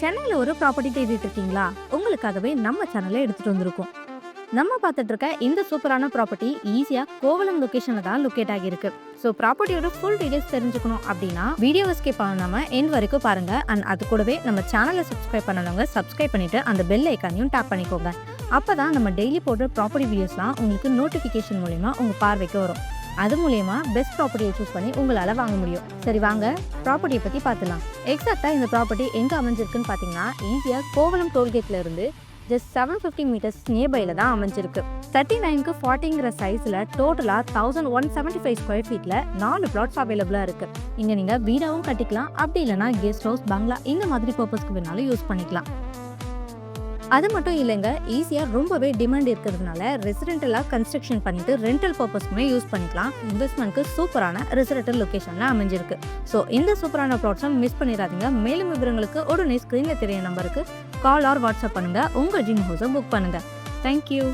சென்னையில் ஒரு ப்ராப்பர்ட்டி தேடிட்டு இருக்கீங்களா? உங்களுக்காகவே நம்ம சேனலை எடுத்துட்டு வந்திருக்கோம். நம்ம பார்த்துட்டு இருக்க இந்த சூப்பரான ப்ராப்பர்ட்டி ஈஸியா கோவளம் லொகேஷன்ல தான் லொகேட் ஆகியிருக்கு. ஸோ ப்ராப்பர்ட்டியோட ஃபுல் டீடைல்ஸ் தெரிஞ்சுக்கணும் அப்படின்னா வீடியோவை ஸ்கிப் பண்ணாம எண்ட் வரைக்கும் பாருங்க. அண்ட் அது கூடவே நம்ம சேனலை சப்ஸ்கிரைப் பண்ணவங்க சப்ஸ்கிரைப் பண்ணிட்டு அந்த பெல் ஐக்கானையும் டேப் பண்ணிக்கோங்க. அப்பதான் நம்ம டெய்லி போடுற ப்ராப்பர்ட்டி வீடியோஸ்லாம் உங்களுக்கு நோட்டிஃபிகேஷன் மூலமா உங்க பார்வைக்கு வரும். அது மூலயமா பெஸ்ட் ப்ராப்பர்ட்டியை சூஸ் பண்ணி உங்களால் வாங்க முடியும். சரி வாங்க ப்ராப்பர்ட்டியை பற்றி பார்த்துலாம். எக்ஸாக்டாக இந்த ப்ராப்பர்ட்டி எங்கே அமைஞ்சிருக்குன்னு பார்த்தீங்கன்னா ஈஸியாக கோவளம் டோல்கேட்ல இருந்து ஜஸ்ட் 750 மீட்டர்ஸ் நியர்பைல தான் அமைஞ்சிருக்கு. 39க்கு 40ங்கிற சைஸில் டோட்டலாக 1175 ஸ்கொயர் ஃபீட்டில் 4 பிளாட்ஸ் அவைலபிளாக இருக்குது. இங்கே நீங்கள் வீடாகவும் கட்டிக்கலாம், அப்படி இல்லைனா கெஸ்ட் ஹவுஸ், பங்களா இந்த மாதிரி பர்பஸ்க்கு வேணாலும் யூஸ் பண்ணிக்கலாம். அது மட்டும் இல்லைங்க, ஈஸியாக ரொம்பவே டிமாண்ட் இருக்கிறதுனால ரெசிடென்டலாக கன்ஸ்ட்ரக்ஷன் பண்ணிட்டு ரெண்டல் பர்பஸ்க்குமே யூஸ் பண்ணிக்கலாம். இன்வெஸ்ட்மெண்ட்க்கு சூப்பரான ரெசிடென்டல் லொகேஷனில் அமைஞ்சிருக்கு. ஸோ இந்த சூப்பரான ப்ளாட்ஸை மிஸ் பண்ணிடாதீங்க. மேலும் விவரங்களுக்கு உடனே ஸ்க்ரீனில் தெரிய நம்பருக்கு கால் ஆர் வாட்ஸ்அப் பண்ணுங்கள். உங்கள் ட்ரீம் ஹவுஸை புக் பண்ணுங்கள். தேங்க்யூ.